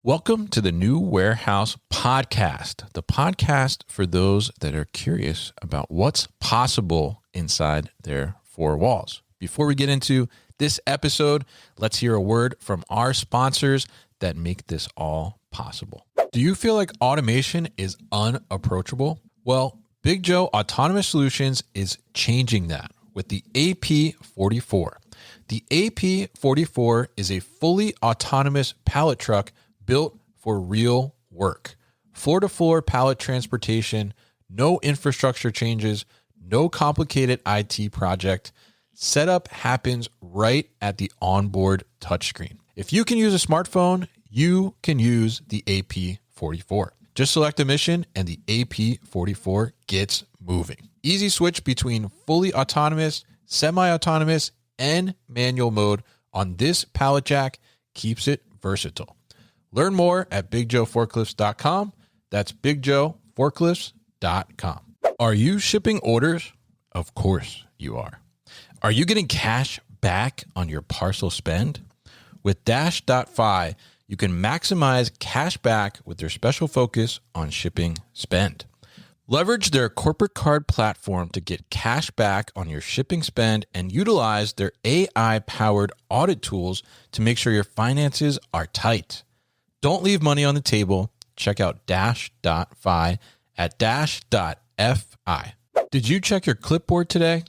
Welcome to the New Warehouse Podcast, the podcast for those that are curious about what's possible inside their four walls. Before we get into this episode, let's hear a word from our sponsors that make this all possible. Do you feel like automation is unapproachable? Well, Big Joe Autonomous Solutions is changing that with the AP44. The AP44 is a fully autonomous pallet truck built for real work. Floor-to-floor pallet transportation, no infrastructure changes, no complicated IT project. Setup happens right at the onboard touchscreen. If you can use a smartphone, you can use the AP44. Just select a mission and the AP44 gets moving. Easy switch between fully autonomous, semi-autonomous, and manual mode on this pallet jack keeps it versatile. Learn more at BigJoeForklifts.com. That's BigJoeForklifts.com. Are you shipping orders? Of course you are. Are you getting cash back on your parcel spend? With Dash.fi, you can maximize cash back with their special focus on shipping spend. Leverage their corporate card platform to get cash back on your shipping spend and utilize their AI-powered audit tools to make sure your finances are tight. Don't leave money on the table. Check out Dash.fi at Dash.fi. Did you check your clipboard today?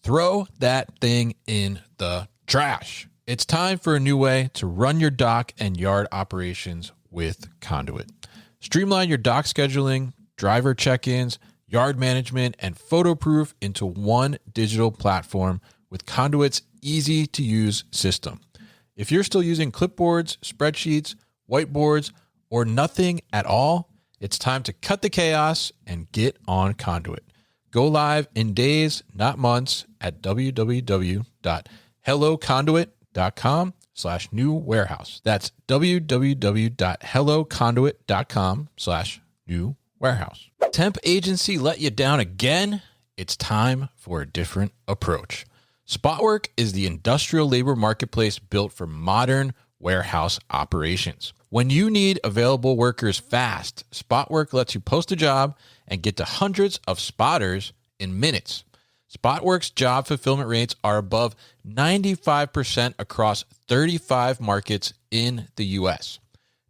Throw that thing in the trash. It's time for a new way to run your dock and yard operations with Conduit. Streamline your dock scheduling, driver check-ins, yard management, and photo proof into one digital platform with Conduit's easy-to-use system. If you're still using clipboards, spreadsheets, whiteboards, or nothing at all, it's time to cut the chaos and get on Conduit. Go live in days, not months, at www.helloconduit.com/new warehouse. That's www.helloconduit.com/new warehouse. Temp agency let you down again? It's time for a different approach. Spotwork is the industrial labor marketplace built for modern warehouse operations. When you need available workers fast, Spotwork lets you post a job and get to hundreds of spotters in minutes. Spotwork's job fulfillment rates are above 95% across 35 markets in the U.S.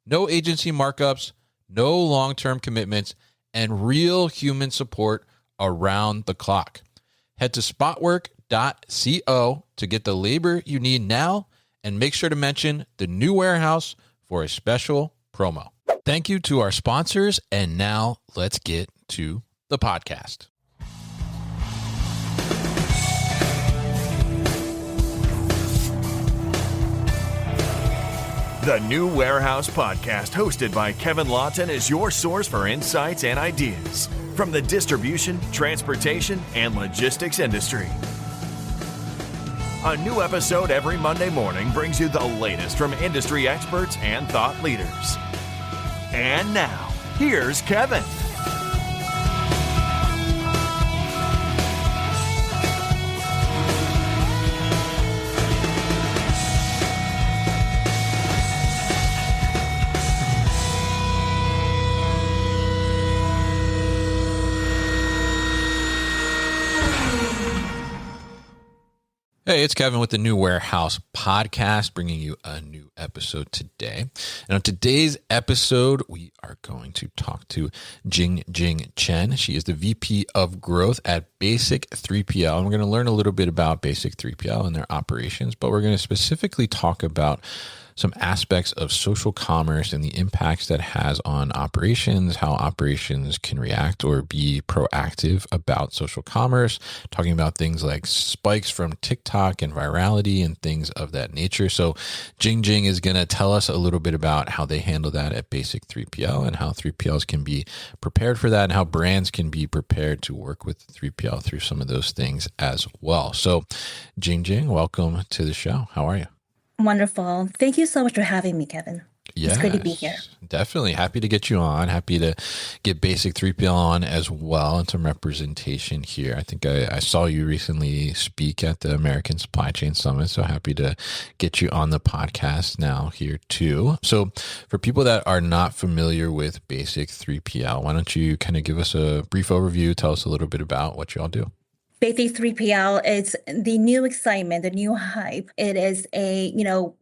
No agency markups, no long-term commitments, and real human support around the clock. Head to spotwork.co to get the labor you need now, and make sure to mention the New Warehouse for a special promo. Thank you to our sponsors, and now let's get to the podcast. The New Warehouse Podcast, hosted by Kevin Lawton, is your source for insights and ideas from the distribution, transportation, and logistics industry. A new episode every Monday morning brings you the latest from industry experts and thought leaders. And now, here's Kevin. Hey, it's Kevin with the New Warehouse Podcast, bringing you a new episode today. And on today's episode, we are going to talk to Jing Jing Chen. She is the VP of Growth at Basic 3PL. And we're going to learn a little bit about Basic 3PL and their operations, but we're going to specifically talk about some aspects of social commerce and the impacts that has on operations, how operations can react or be proactive about social commerce, talking about things like spikes from TikTok and virality and things of that nature. So Jing Jing is going to tell us a little bit about how they handle that at Basic 3PL and how 3PLs can be prepared for that and how brands can be prepared to work with 3PL through some of those things as well. So Jing Jing, welcome to the show. How are you? Wonderful. Thank you so much for having me, Kevin. It's great to be here. Yes, definitely. Happy to get you on. Happy to get Basic 3PL on as well and some representation here. I think I saw you recently speak at the American Supply Chain Summit, so happy to get you on the podcast now here too. So for people that are not familiar with Basic 3PL, why don't you kind of give us a brief overview, tell us a little bit about what you all do? Basic 3PL is the new excitement, the new hype. It is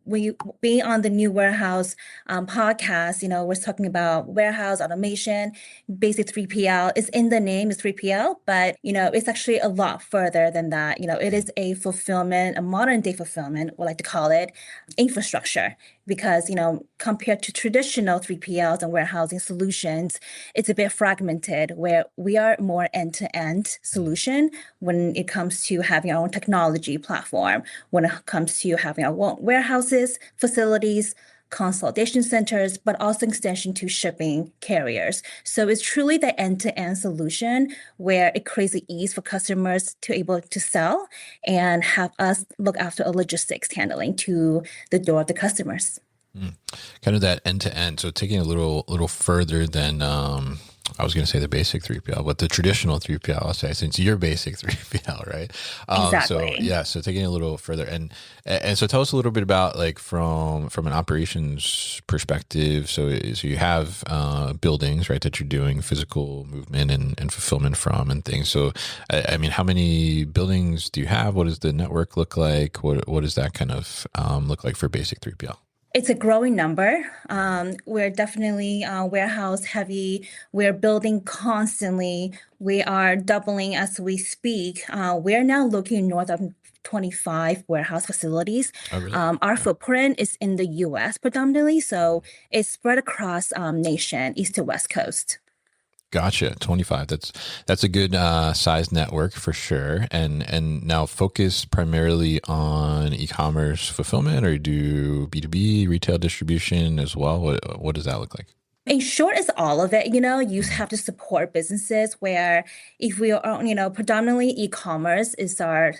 we being on the New Warehouse podcast, we're talking about warehouse automation. Basic 3PL is in the name, is 3PL, but, it's actually a lot further than that. It is a fulfillment, a modern day fulfillment, we like to call it, infrastructure. Because, compared to traditional 3PLs and warehousing solutions, it's a bit fragmented where we are more end-to-end solution when it comes to having our own technology platform, when it comes to having our own warehouses, facilities, consolidation centers, but also extension to shipping carriers. So it's truly the end-to-end solution where it creates the ease for customers to able to sell and have us look after a logistics handling to the door of the customers. Kind of that end to end. So taking a little further than I was going to say the basic 3PL, but the traditional 3PL, I'll say, since you're basic 3PL, right? Exactly. So taking it a little further, and so tell us a little bit about like from an operations perspective. So you have buildings, right, that you're doing physical movement and fulfillment from and things. So I mean, how many buildings do you have? What does the network look like? What does that kind of look like for basic 3PL? It's a growing number. We're definitely warehouse heavy. We're building constantly. We are doubling as we speak. We're now looking north of 25 warehouse facilities. Oh, really? Our footprint is in the US predominantly, so it's spread across nation, east to west coast. Gotcha. 25. That's a good size network for sure. And now focus primarily on e-commerce fulfillment, or do B2B retail distribution as well? What does that look like? In short, it's all of it. You have to support businesses where if we are, predominantly e-commerce is our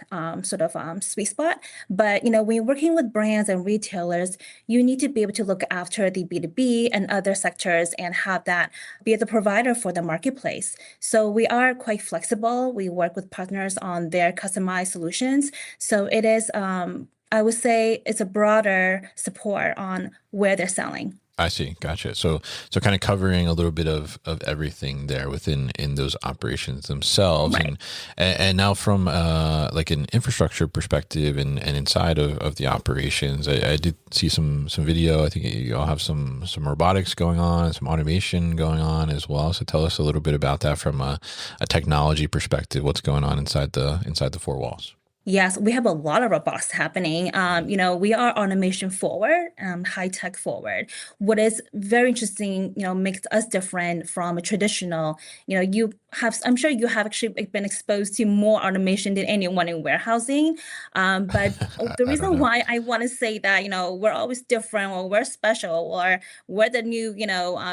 sweet spot. But, when you're working with brands and retailers, you need to be able to look after the B2B and other sectors and have that be the provider for the marketplace. So we are quite flexible. We work with partners on their customized solutions. So it is, I would say it's a broader support on where they're selling. I see. Gotcha. So kind of covering a little bit of everything there in those operations themselves. Right. And now from like an infrastructure perspective and inside of the operations, I did see some video. I think you all have some robotics going on, some automation going on as well. So tell us a little bit about that from a technology perspective. What's going on inside the four walls? Yes, we have a lot of robotics happening. We are automation forward, high tech forward. What is very interesting, makes us different from a traditional, I'm sure you have actually been exposed to more automation than anyone in warehousing. But the reason why I want to say that, we're always different or we're special or we're the new,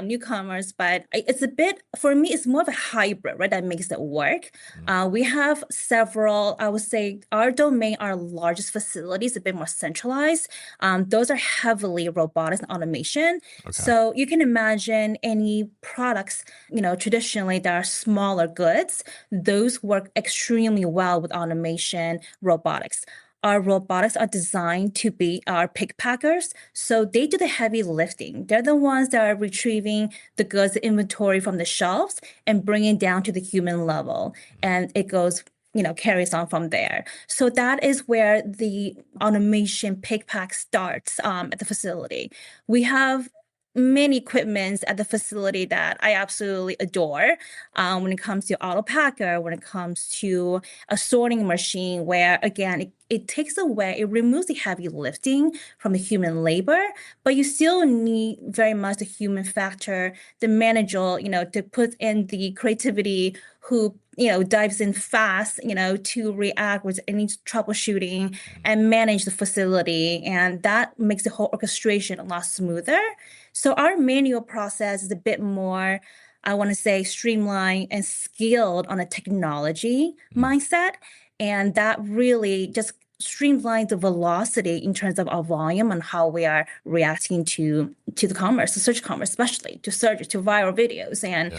newcomers, but it's a bit, for me, it's more of a hybrid, right? That makes it work. We have several, I would say, our domain, our largest facilities, a bit more centralized. Those are heavily robotics and automation. Okay. So you can imagine any products, traditionally that are smaller goods, those work extremely well with automation, robotics. Our robotics are designed to be our pick packers. So they do the heavy lifting. They're the ones that are retrieving the goods inventory from the shelves and bringing down to the human level. And it goes carries on from there. So that is where the automation pick pack starts at the facility. We have many equipments at the facility that I absolutely adore when it comes to auto packer, when it comes to a sorting machine where, again, it takes away, it removes the heavy lifting from the human labor, but you still need very much the human factor, the manager, to put in the creativity who dives in fast, to react with any troubleshooting and manage the facility. And that makes the whole orchestration a lot smoother. So our manual process is a bit more, I want to say, streamlined and skilled on a technology mindset. And that really just streamline the velocity in terms of our volume and how we are reacting to the commerce, the search commerce, especially to search, to viral videos and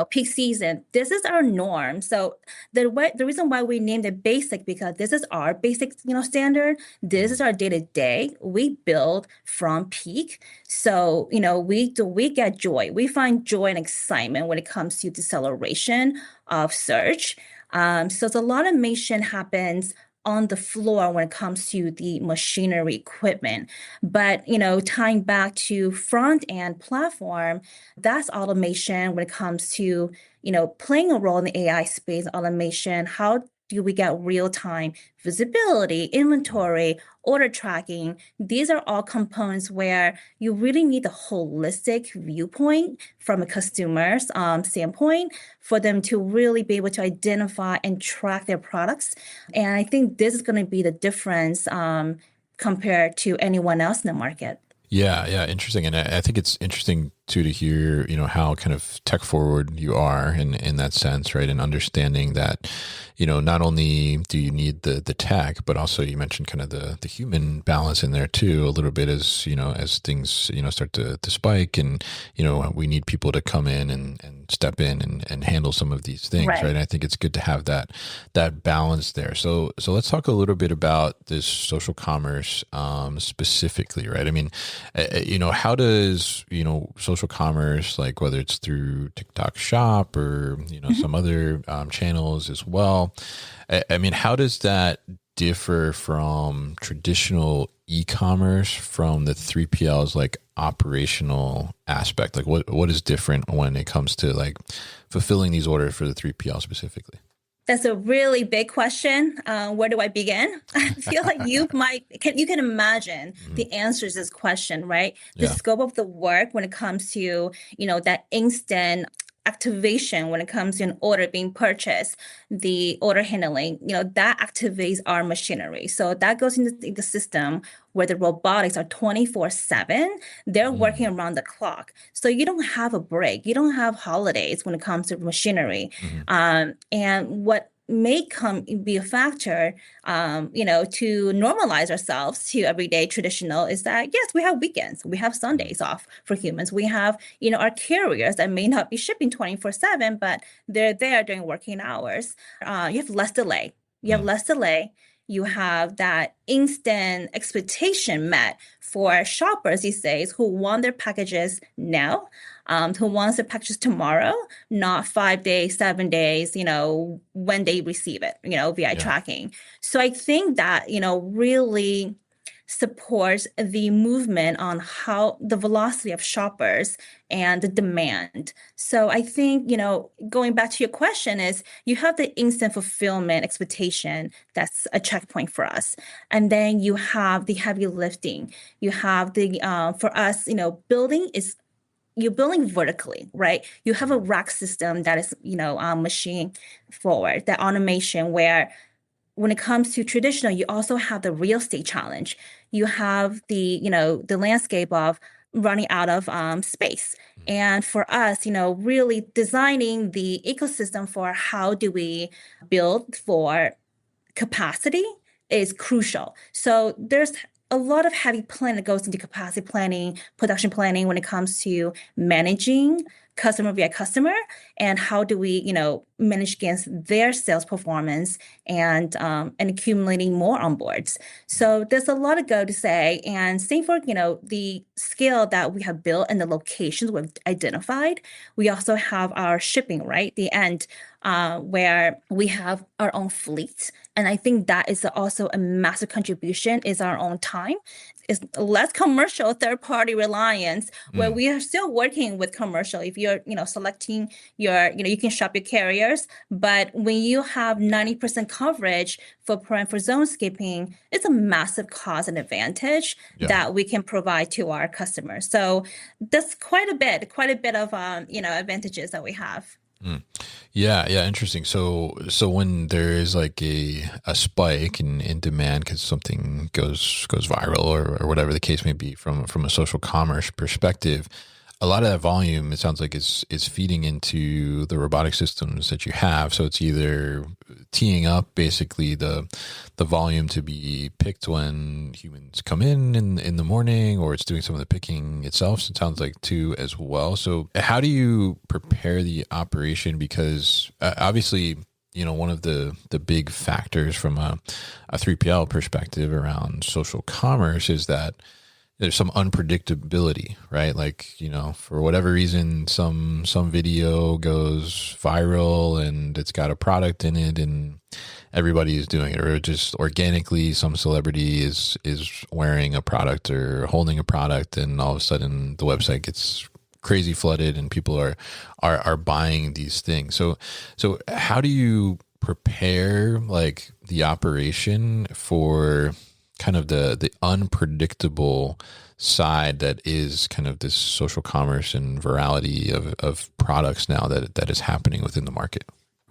peak season. This is our norm. So the reason why we named it basic, because this is our basic standard. This is our day to day. We build from peak. So we get joy. We find joy and excitement when it comes to deceleration of search. So a lot of automation happens on the floor when it comes to the machinery equipment. But, tying back to front end platform, that's automation when it comes to, playing a role in the AI space, automation. How do we get real-time visibility, inventory, order tracking? These are all components where you really need a holistic viewpoint from a customer's standpoint for them to really be able to identify and track their products. And I think this is going to be the difference compared to anyone else in the market. Yeah, interesting. And I think it's interesting too to hear, how kind of tech forward you are in that sense, right? And understanding that, not only do you need the tech, but also you mentioned kind of the human balance in there too, a little bit as things, start to spike and, we need people to come in and step in and handle some of these things, right? And I think it's good to have that balance there. So let's talk a little bit about this social commerce specifically, right? I mean, how does, social commerce, like whether it's through TikTok Shop or, some other channels as well. I mean, how does that differ from traditional e-commerce from the 3PL's like operational aspect? Like what is different when it comes to like fulfilling these orders for the 3PL specifically? That's a really big question. Where do I begin? I feel like you can imagine the answers to this question, right? The scope of the work when it comes to, that instant activation when it comes to an order being purchased, the order handling, that activates our machinery. So that goes into the system where the robotics are 24/7. They're working around the clock. So you don't have a break. You don't have holidays when it comes to machinery. And what may be a factor, to normalize ourselves to everyday traditional is that, yes, we have weekends. We have Sundays off for humans. We have, our carriers that may not be shipping 24/7, but they're there during working hours. You have less delay. You have that instant expectation met for shoppers these days who want their packages now, who wants their packages tomorrow, not 5 days, 7 days, when they receive it, via tracking. So I think that, really supports the movement on how the velocity of shoppers and the demand. So I think, going back to your question is you have the instant fulfillment expectation. That's a checkpoint for us. And then you have the heavy lifting. You have the, for us, you're building vertically, right? You have a rack system that is, machine forward, that automation where when it comes to traditional, you also have the real estate challenge. You have the landscape of running out of space. And for us, really designing the ecosystem for how do we build for capacity is crucial. So there's a lot of heavy planning that goes into capacity planning, production planning when it comes to managing customer via customer, and how do we, manage against their sales performance and accumulating more onboards. So there's a lot of go to say, and same for, the scale that we have built and the locations we've identified. We also have our shipping, right? The end where we have our own fleet. And I think that is also a massive contribution is our own time. It's less commercial third-party reliance where we are still working with commercial. If you're, selecting your, you can shop your carriers, but when you have 90% coverage for zone skipping, it's a massive cost and advantage that we can provide to our customers. So that's quite a bit of, advantages that we have. Yeah, interesting. So when there is like a spike in demand because something goes viral or whatever the case may be from a social commerce perspective, a lot of that volume, it sounds like is feeding into the robotic systems that you have. So it's either teeing up basically the volume to be picked when humans come in the morning, or it's doing some of the picking itself. So it sounds like too as well. So how do you prepare the operation? Because obviously, one of the big factors from a 3PL perspective around social commerce is that there's some unpredictability, right? Like, for whatever reason, some video goes viral and it's got a product in it and everybody is doing it, or just organically some celebrity is wearing a product or holding a product, and all of a sudden the website gets crazy flooded and people are buying these things. So how do you prepare like the operation for kind of the unpredictable side that is kind of this social commerce and virality of products now that is happening within the market?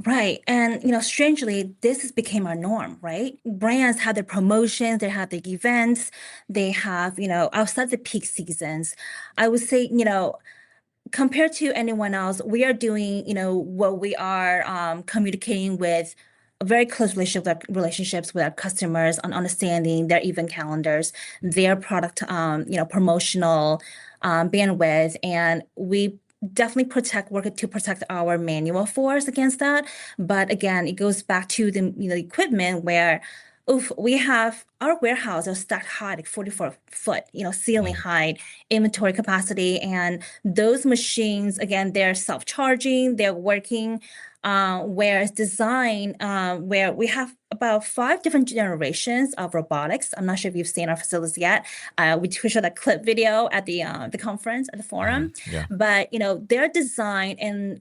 Right. And, strangely, this has become our norm, right? Brands have their promotions, they have their events, they have, outside the peak seasons. I would say, compared to anyone else, we are doing, what we are communicating with a very close relationships with our customers on understanding their event calendars, their product, promotional bandwidth, and we definitely work to protect our manual force against that. But again, it goes back to the equipment where we have our warehouse are stacked high, like 44-foot, ceiling height inventory capacity. And those machines, again, they're self-charging, they're working, where it's designed, where we have about 5 different generations of robotics. I'm not sure if you've seen our facilities yet. We showed that clip video at the conference, at the forum. Yeah. But, they're designed, and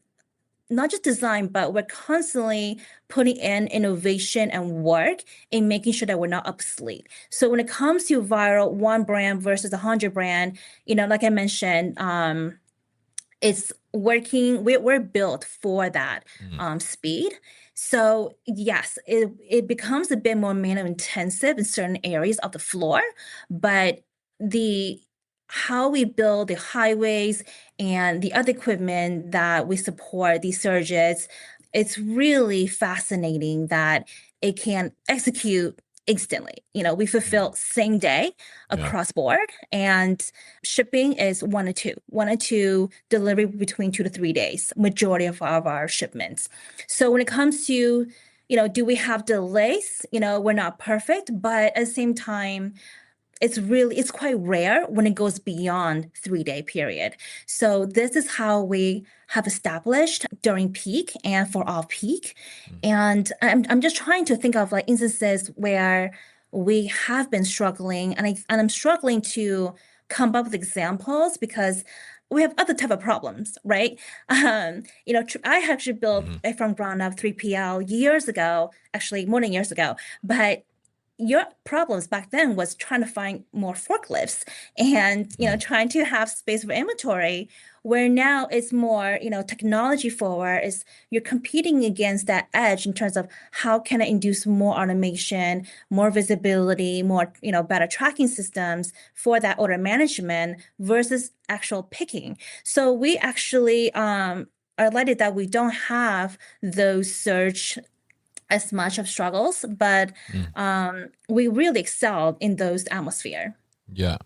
not just design, but we're constantly putting in innovation and work in making sure that we're not obsolete. So when it comes to viral, one brand versus 100 brand, like I mentioned, it's working. We're built for that speed. So yes, it becomes a bit more manual intensive in certain areas of the floor, but how we build the highways and the other equipment that we support these surges, it's really fascinating that it can execute instantly. We fulfill same day across board, and shipping is 1 to 2 delivery between 2 to 3 days, majority of our shipments. So when it comes to, do we have delays? We're not perfect, but at the same time, it's quite rare when it goes beyond 3-day period. So this is how we have established during peak and for off peak. And I'm just trying to think of like instances where we have been struggling, and I'm struggling to come up with examples because we have other type of problems, right? I actually built a from ground up 3PL years ago, actually more than years ago, but your problems back then was trying to find more forklifts and trying to have space for inventory, where now it's more technology forward. Is you're competing against that edge in terms of how can I induce more automation, more visibility, more better tracking systems for that order management versus actual picking. So we actually are delighted that we don't have those surge as much of struggles, but we really excelled in those atmosphere. Yeah.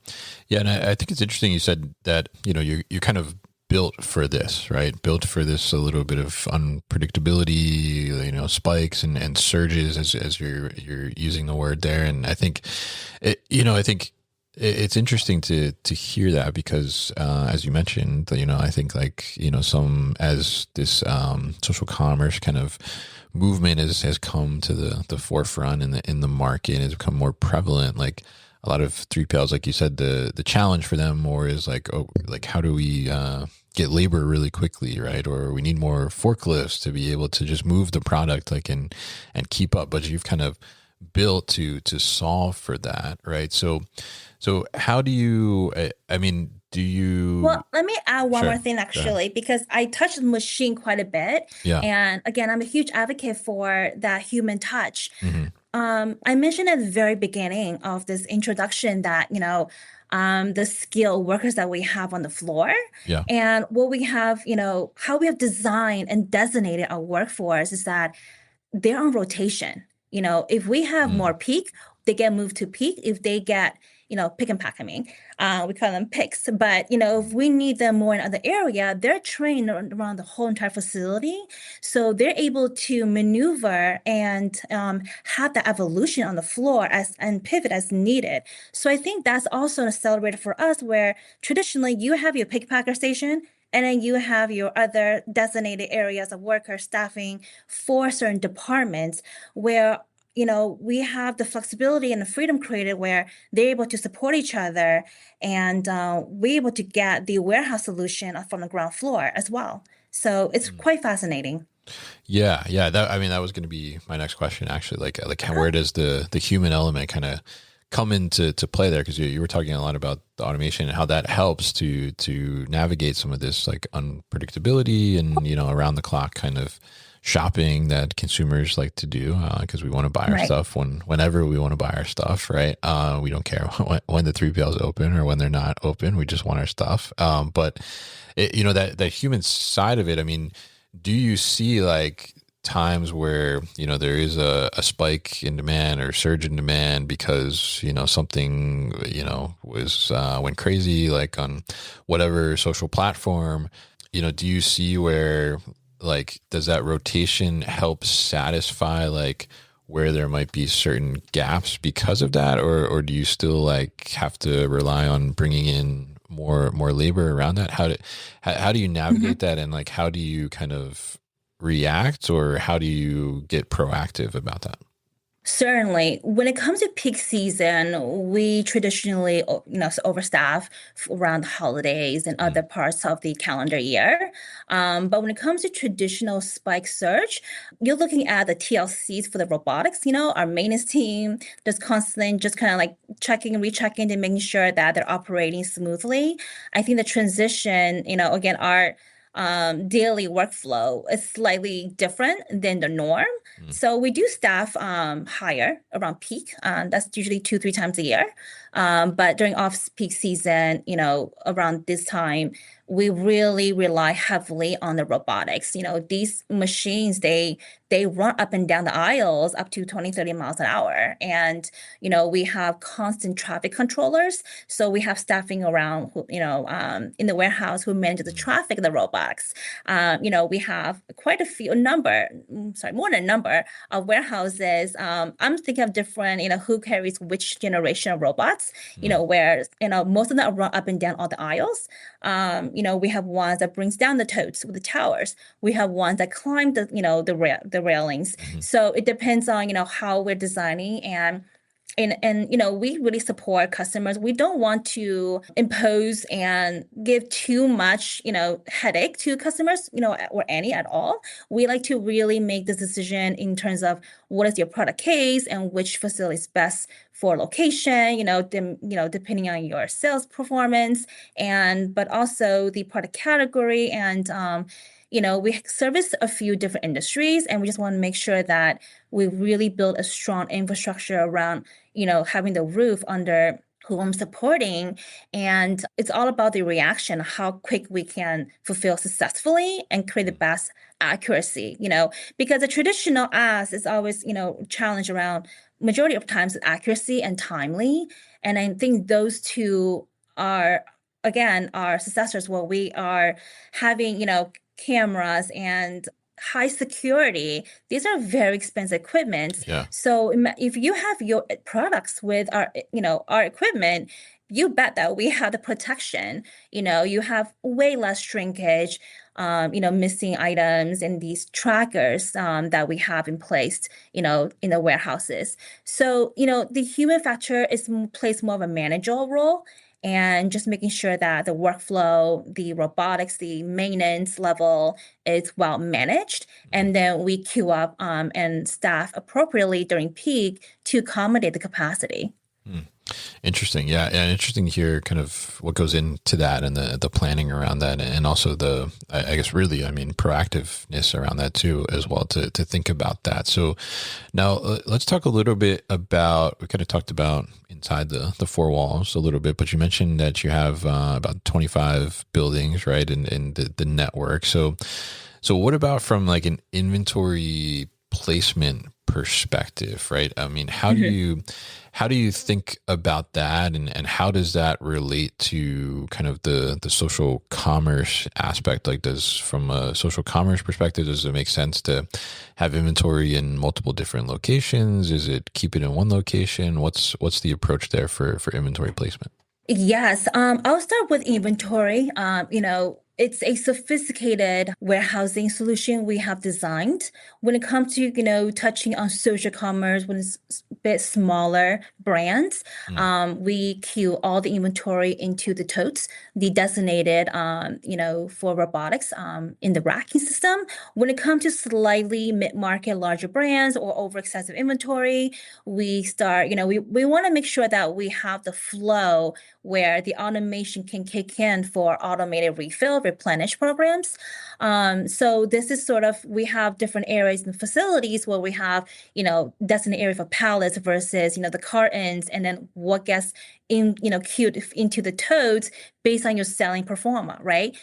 And I think it's interesting you said that, you're kind of built for this, right? Built for this a little bit of unpredictability, spikes and surges as you're using the word there. And I think, it's interesting to hear that because, as you mentioned, I think some as this social commerce kind of movement has come to the forefront in the market and has become more prevalent. Like a lot of 3PLs, like you said, the challenge for them more is how do we get labor really quickly, right? Or we need more forklifts to be able to just move the product and keep up. But you've kind of built to solve for that, right? So how do you? Do you? Well, let me add one more thing actually, because I touched the machine quite a bit. Yeah. And again, I'm a huge advocate for that human touch. I mentioned at the very beginning of this introduction that, the skilled workers that we have on the floor. Yeah. And what we have, how we have designed and designated our workforce is that they're on rotation. If we have more peak, they get moved to peak. If they get, pick and pack, we call them picks. But, if we need them more in other area, they're trained around the whole entire facility. So they're able to maneuver and have that evolution on the floor and pivot as needed. So I think that's also an accelerator for us where traditionally you have your pick packer station, and then you have your other designated areas of worker staffing for certain departments where, we have the flexibility and the freedom created where they're able to support each other and we're able to get the warehouse solution from the ground floor as well. So it's quite fascinating. Yeah. That was going to be my next question, actually. Like where does the human element kind of come into play there? Because you were talking a lot about the automation and how that helps to navigate some of this like unpredictability and around the clock kind of shopping that consumers like to do because we want to buy our stuff whenever we want to buy our stuff, right? We don't care when the 3PL is open or when they're not open. We just want our stuff. But that human side of it, do you see like times where there is a spike in demand or surge in demand because something was went crazy like on whatever social platform? Do you see where like does that rotation help satisfy like where there might be certain gaps because of that, or do you still like have to rely on bringing in more labor around that? How do you navigate that, and like how do you kind of react, or how do you get proactive about that? Certainly. When it comes to peak season, we traditionally, overstaff around the holidays and other parts of the calendar year. But when it comes to traditional spike surge, you're looking at the TLCs for the robotics. Our maintenance team just constantly just kind of like checking and rechecking and making sure that they're operating smoothly. I think the transition, again, our daily workflow is slightly different than the norm. So we do staff higher around peak. That's usually 2-3 times a year. But during off-peak season, around this time, we really rely heavily on the robotics. These machines, they run up and down the aisles up to 20, 30 miles an hour. And, we have constant traffic controllers. So we have staffing around, in the warehouse who manages the traffic of the robots. We have quite more than a number of warehouses. I'm thinking of different, who carries which generation of robots, where, most of them run up and down all the aisles. We have ones that brings down the totes with the towers. We have ones that climb the railings. So it depends on, how we're designing and we really support customers. We don't want to impose and give too much, headache to customers, or any at all. We like to really make this decision in terms of what is your product case and which facility is best for location, depending on your sales performance but also the product category and we service a few different industries, and we just want to make sure that we really build a strong infrastructure around, having the roof under who I'm supporting. And it's all about the reaction, how quick we can fulfill successfully and create the best accuracy, because the traditional ask is always, challenge around majority of times accuracy and timely. And I think those two are, again, our successors where we are having, cameras and high security. These are very expensive equipment. Yeah. So if you have your products with our equipment, you bet that we have the protection. You have way less shrinkage, missing items and these trackers that we have in place, in the warehouses. So, the human factor plays more of a managerial role, and just making sure that the workflow, the robotics, the maintenance level is well managed. And then we queue up and staff appropriately during peak to accommodate the capacity. Interesting. Yeah. And interesting to hear kind of what goes into that and the planning around that. And also I guess really, I mean, proactiveness around that too, as well to think about that. So now let's talk a little bit about, we kind of talked about inside the four walls a little bit, but you mentioned that you have about 25 buildings, right? In the network. So what about from like an inventory placement perspective, right? I mean, how do you think about that, and how does that relate to kind of the social commerce aspect? Like, does from a social commerce perspective, does it make sense to have inventory in multiple different locations? Is it keep it in one location? What's the approach there for inventory placement? Yes, I'll start with inventory. It's a sophisticated warehousing solution we have designed. When it comes to, touching on social commerce, when it's a bit smaller brands, Mm, we queue all the inventory into the totes, the designated, for robotics, in the racking system. When it comes to slightly mid-market, larger brands or over excessive inventory, we start, we want to make sure that we have the flow where the automation can kick in for automated refill, replenish programs. So this is sort of, we have different areas and facilities where we have, designated area for pallets versus, the cartons, and then what gets queued into the totes based on your selling performance, right?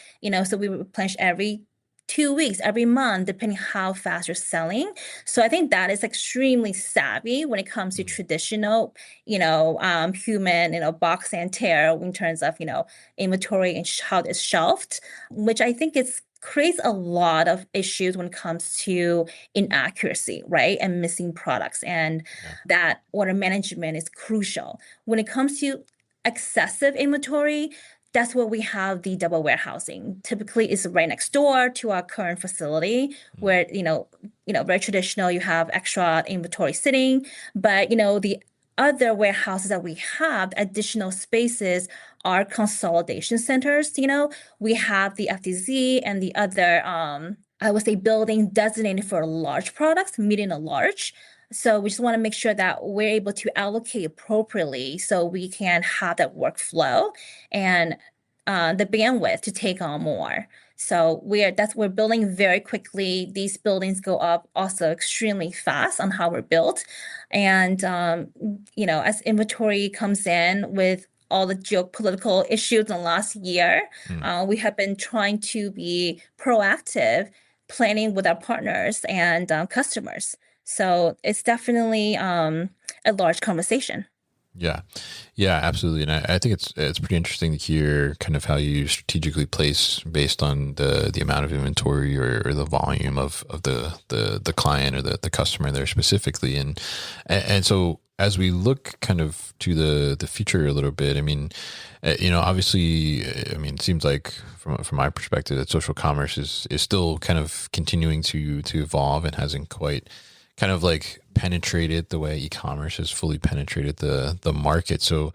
So we replenish every 2 weeks, every month, depending how fast you're selling. So I think that is extremely savvy when it comes to mm, traditional, human, box and tear in terms of, inventory and how it's shelved, which I think is creates a lot of issues when it comes to inaccuracy, right? And missing products. And yeah. that order management is crucial. When it comes to excessive inventory, that's where we have the double warehousing. Typically, it's right next door to our current facility, Mm, where very traditional. You have extra inventory sitting, but the other warehouses that we have, additional spaces, are consolidation centers. We have the FTZ and the other, I would say, building designated for large products, medium and large. So we just want to make sure that we're able to allocate appropriately so we can have that workflow and the bandwidth to take on more. So we're building very quickly. These buildings go up also extremely fast on how we're built. And as inventory comes in with all the geopolitical issues in the last year, mm. we have been trying to be proactive, planning with our partners and customers. So it's definitely a large conversation. Yeah, yeah, absolutely, and I think it's pretty interesting to hear kind of how you strategically place based on the amount of inventory or the volume of the client or the customer there specifically, and so as we look kind of to the future a little bit, I mean, obviously, I mean, it seems like from my perspective that social commerce is still kind of continuing to evolve and hasn't quite kind of like penetrated the way e-commerce has fully penetrated the market. So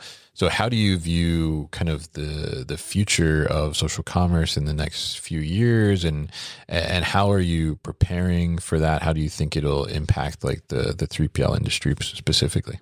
how do you view kind of the future of social commerce in the next few years, and how are you preparing for that? How do you think it'll impact like the 3PL industry specifically?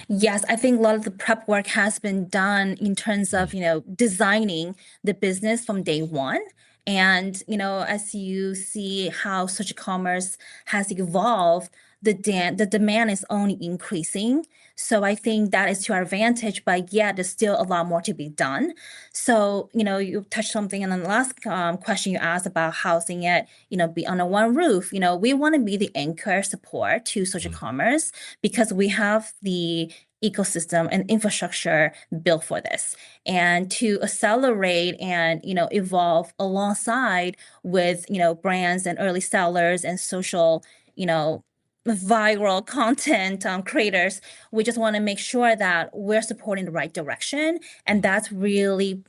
Yes, I think a lot of the prep work has been done in terms Mm, of, designing the business from day one. And, as you see how social commerce has evolved, the demand is only increasing. So I think that is to our advantage, but yet there's still a lot more to be done. So, you touched something in the last question you asked about housing it, be under one roof. We want to be the anchor support to social mm, commerce because we have the ecosystem and infrastructure built for this, and to accelerate and evolve alongside with brands and early sellers and social you know viral content creators. We just want to make sure that we're supporting the right direction, and mm, that's really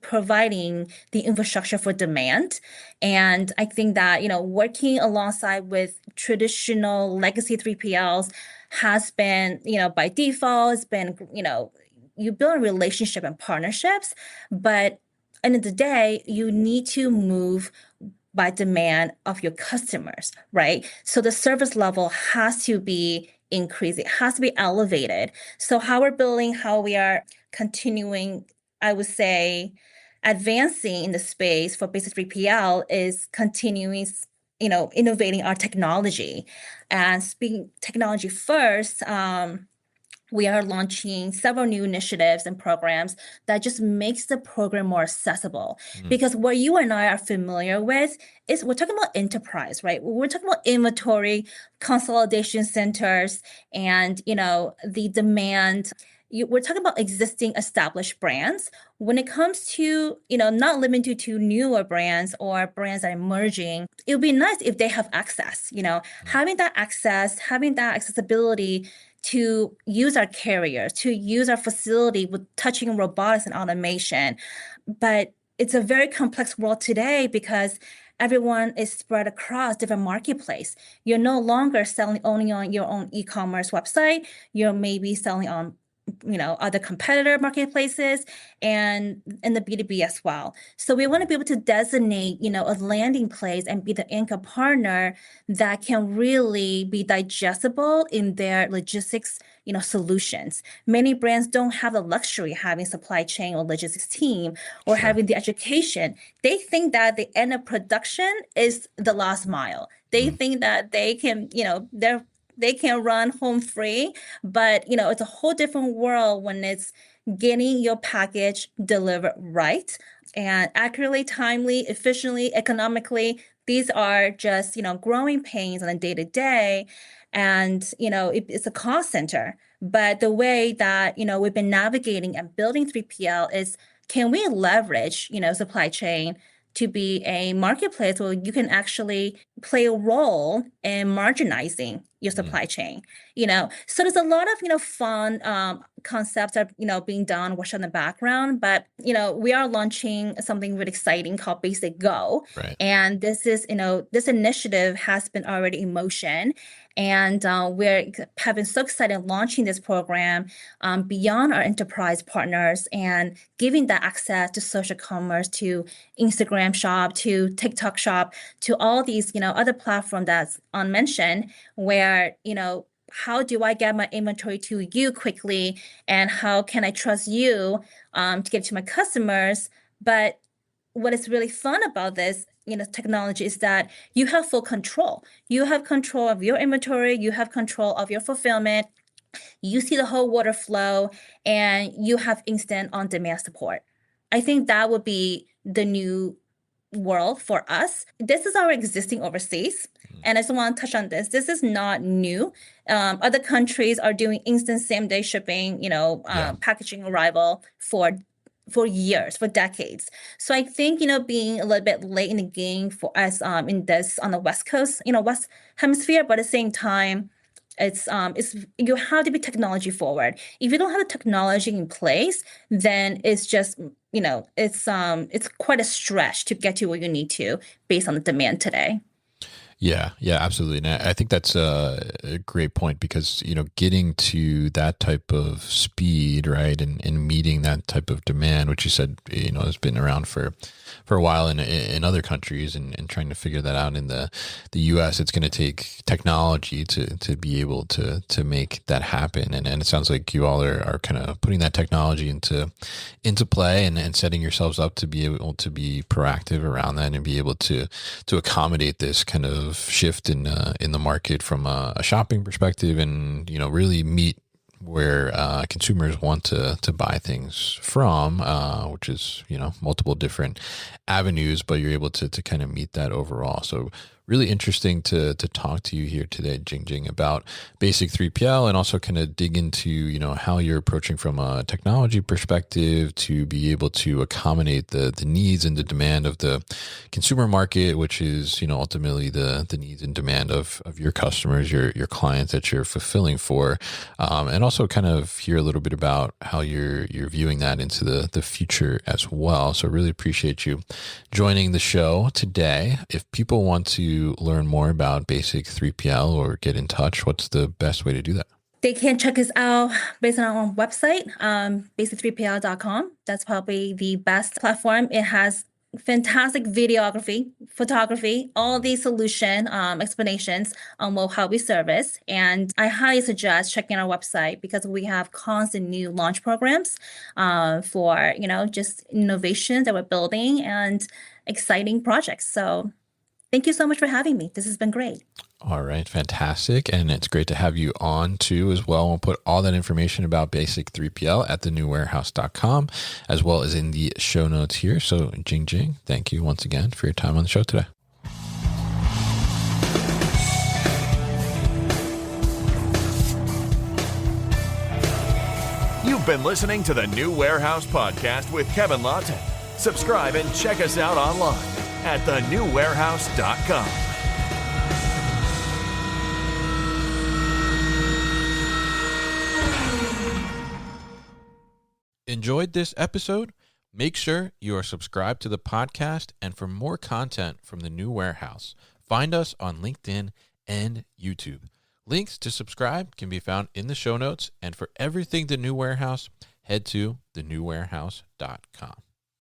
providing the infrastructure for demand. And I think that, working alongside with traditional legacy 3PLs has been, by default, it's been, you build a relationship and partnerships, but end of the day, you need to move by demand of your customers, right? So the service level has to be increased. It has to be elevated. So how we're building, how we are continuing, I would say, advancing in the space for basic 3PL is continuing, innovating our technology. And speaking technology first, we are launching several new initiatives and programs that just makes the program more accessible. Because what you and I are familiar with is we're talking about enterprise, right? We're talking about inventory, consolidation centers, and the demand. We're talking about existing established brands. When it comes to, not limited to newer brands or brands that are emerging, it would be nice if they have access, having that access, having that accessibility to use our carriers, to use our facility with touching robotics and automation. But it's a very complex world today because everyone is spread across different marketplace. You're no longer selling only on your own e-commerce website. You're maybe selling on other competitor marketplaces and in the B2B as well. So we want to be able to designate, a landing place and be the anchor partner that can really be digestible in their logistics, solutions. Many brands don't have the luxury having supply chain or logistics team or having the education. They think that the end of production is the last mile. They think that they can, they can run home free, but it's a whole different world when it's getting your package delivered right and accurately, timely, efficiently, economically. These are just growing pains on a day-to-day, and it's a cost center. But the way that we've been navigating and building 3PL is, can we leverage supply chain to be a marketplace where you can actually play a role in marginalizing your supply chain, So there's a lot of, fun concepts that, being done, watch in the background, but, we are launching something really exciting called Basic Go. Right. And this is, this initiative has been already in motion. And we're having so excited launching this program beyond our enterprise partners and giving that access to social commerce, to Instagram shop, to TikTok shop, to all these, other platforms that's unmentioned where, how do I get my inventory to you quickly? And how can I trust you to get to my customers? But what is really fun about this, technology is that you have full control. You have control of your inventory. You have control of your fulfillment. You see the whole water flow, and you have instant on-demand support. I think that would be the new world for us. This is our existing overseas. And I just want to touch on this. This is not new. Other countries are doing instant same-day shipping, packaging arrival for years, for decades. So I think, being a little bit late in the game for us in this on the West Coast, West Hemisphere, but at the same time, it's you have to be technology forward. If you don't have the technology in place, then it's just, it's quite a stretch to get to where you need to based on the demand today. Yeah, absolutely. And I think that's a great point because, getting to that type of speed, right, and meeting that type of demand, which you said, has been around for a while in other countries and trying to figure that out in the US, it's going to take technology to be able to make that happen. And it sounds like you all are kind of putting that technology into play and setting yourselves up to be able to be proactive around that and be able to accommodate this kind of shift in the market from a shopping perspective and, really meet where consumers want to buy things from, which is, multiple different avenues, but you're able to kind of meet that overall. So really interesting to talk to you here today, Jing Jing, about basic 3PL and also kind of dig into, how you're approaching from a technology perspective to be able to accommodate the needs and the demand of the consumer market, which is, ultimately the needs and demand of your customers, your clients that you're fulfilling for, and also kind of hear a little bit about how you're viewing that into the future as well. So really appreciate you joining the show today. If people want to learn more about Basic 3PL or get in touch, what's the best way to do that? They can check us out based on our website, basic3pl.com. That's probably the best platform. It has fantastic videography, photography, all these solution explanations on how we service. And I highly suggest checking our website because we have constant new launch programs for, just innovations that we're building and exciting projects. So thank you so much for having me. This has been great. All right, fantastic. And it's great to have you on too as well. We'll put all that information about basic 3PL at thenewwarehouse.com as well as in the show notes here. So Jing Jing, thank you once again for your time on the show today. You've been listening to the New Warehouse Podcast with Kevin Lawton. Subscribe and check us out online at thenewwarehouse.com. Enjoyed this episode? Make sure you are subscribed to the podcast, and for more content from the New Warehouse, find us on LinkedIn and YouTube. Links to subscribe can be found in the show notes, and for everything The New Warehouse, head to thenewwarehouse.com.